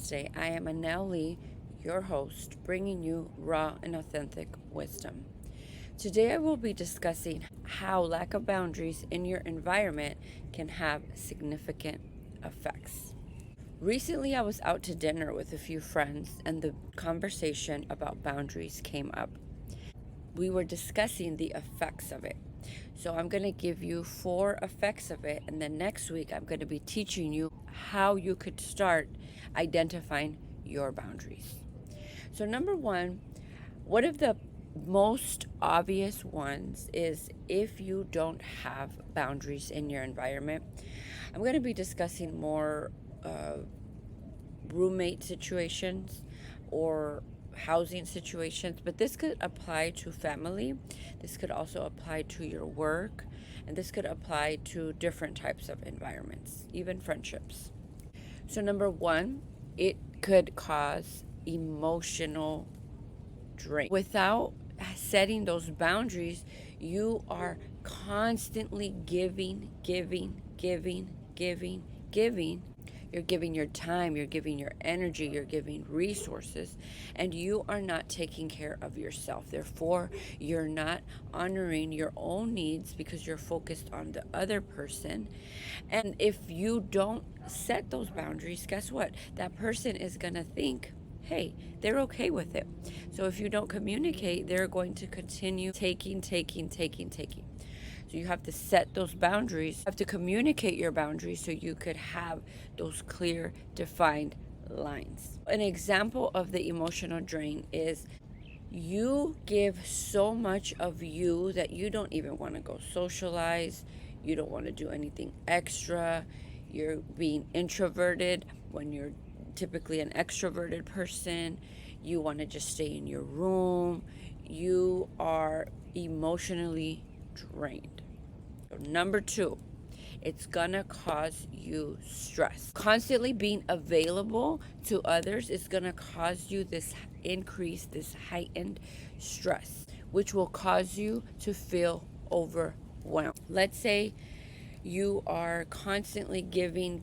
Namaste. I am Anel Lee, your host, bringing you raw and authentic wisdom. Today, I will be discussing how lack of boundaries in your environment can have significant effects. Recently, I was out to dinner with a few friends, and the conversation about boundaries came up. We were discussing the effects of it. So I'm going to give you 4 effects of it, and then next week I'm going to be teaching you how you could start identifying your boundaries. So number 1, one of the most obvious ones is if you don't have boundaries in your environment. I'm going to be discussing more roommate situations or housing situations, but this could apply to family. This could also apply to your work, and this could apply to different types of environments, even friendships. So, number 1, it could cause emotional drain. Without setting those boundaries, you are constantly giving. You're giving your time, you're giving your energy, you're giving resources, and you are not taking care of yourself. Therefore, you're not honoring your own needs because you're focused on the other person. And if you don't set those boundaries, guess what? That person is going to think, hey, they're okay with it. So if you don't communicate, they're going to continue taking. So you have to set those boundaries. You have to communicate your boundaries so you could have those clear, defined lines. An example of the emotional drain is you give so much of you that you don't even want to go socialize. You don't want to do anything extra. You're being introverted when you're typically an extroverted person. You want to just stay in your room. You are emotionally drained. So number 2, it's gonna cause you stress. Constantly being available to others is gonna cause you this heightened stress, which will cause you to feel overwhelmed. Let's say you are constantly giving,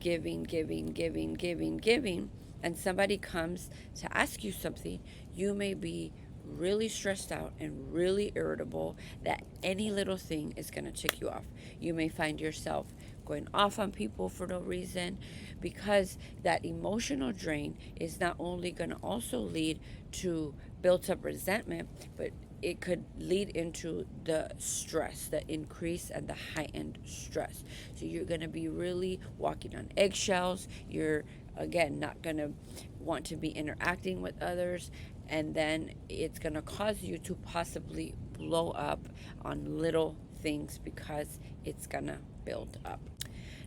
and somebody comes to ask you something. You may be really stressed out and really irritable that any little thing is going to tick you off. You may find yourself going off on people for no reason, because that emotional drain is not only going to also lead to built up resentment, but it could lead into the stress, the increase and the heightened stress. So you're going to be really walking on eggshells. You're, again, not going to want to be interacting with others. And then it's going to cause you to possibly blow up on little things because it's going to build up.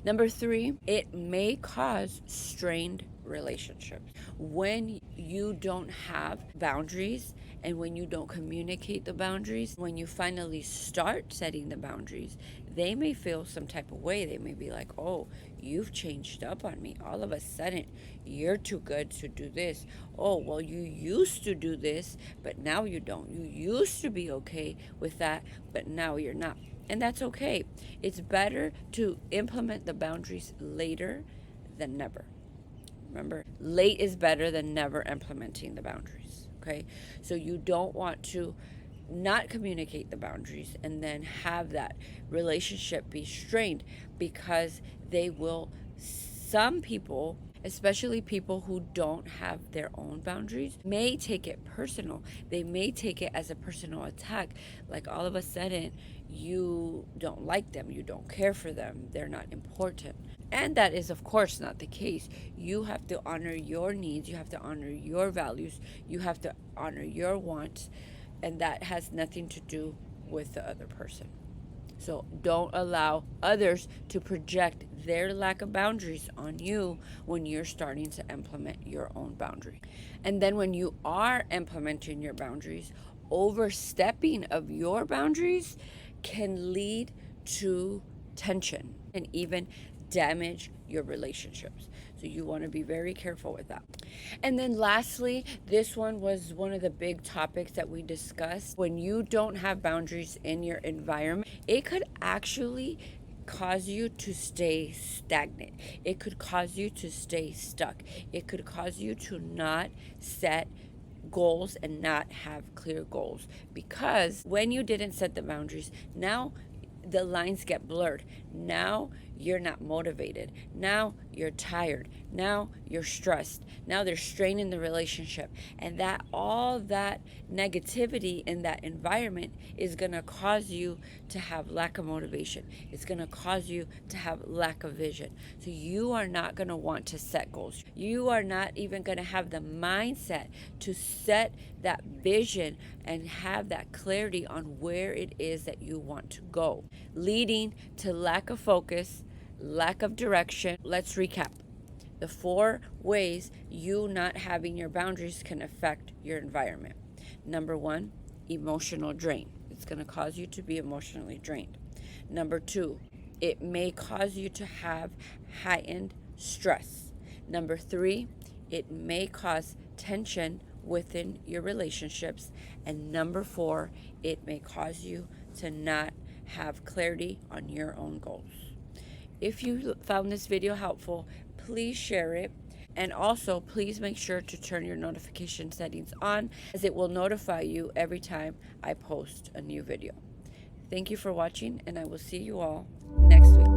Number 3, it may cause strained relationships. When you don't have boundaries and when you don't communicate the boundaries, when you finally start setting the boundaries, they may feel some type of way. They may be like, oh, you've changed up on me. All of a sudden, you're too good to do this. Oh, well, you used to do this, but now you don't. You used to be okay with that, but now you're not. And that's okay. It's better to implement the boundaries later than never. Remember, late is better than never implementing the boundaries. Okay? So you don't want to not communicate the boundaries and then have that relationship be strained, because they will, some people, especially people who don't have their own boundaries, may take it personal. They may take it as a personal attack, like all of a sudden you don't like them, you don't care for them, they're not important. And that is, of course, not the case. You have to honor your needs, you have to honor your values, you have to honor your wants, and that has nothing to do with the other person. So don't allow others to project their lack of boundaries on you when you're starting to implement your own boundary. And then when you are implementing your boundaries, overstepping of your boundaries can lead to tension and even damage your relationships. So you want to be very careful with that. And then lastly, this one was one of the big topics that we discussed. When you don't have boundaries in your environment, it could actually cause you to stay stagnant. It could cause you to stay stuck. It could cause you to not set goals and not have clear goals, because when you didn't set the boundaries, now the lines get blurred. Now you're not motivated. Now you're tired. Now you're stressed. Now there's strain in the relationship. And that all that negativity in that environment is going to cause you to have lack of motivation. It's going to cause you to have lack of vision. So you are not going to want to set goals. You are not even going to have the mindset to set that vision and have that clarity on where it is that you want to go, leading to lack of focus, lack of direction. Let's recap the 4 ways you not having your boundaries can affect your environment. Number 1, emotional drain. It's going to cause you to be emotionally drained. Number 2, it may cause you to have heightened stress. Number 3, it may cause tension within your relationships. And number 4, it may cause you to not have clarity on your own goals. If you found this video helpful, please share it. And also, please make sure to turn your notification settings on, as it will notify you every time I post a new video. Thank you for watching, and I will see you all next week.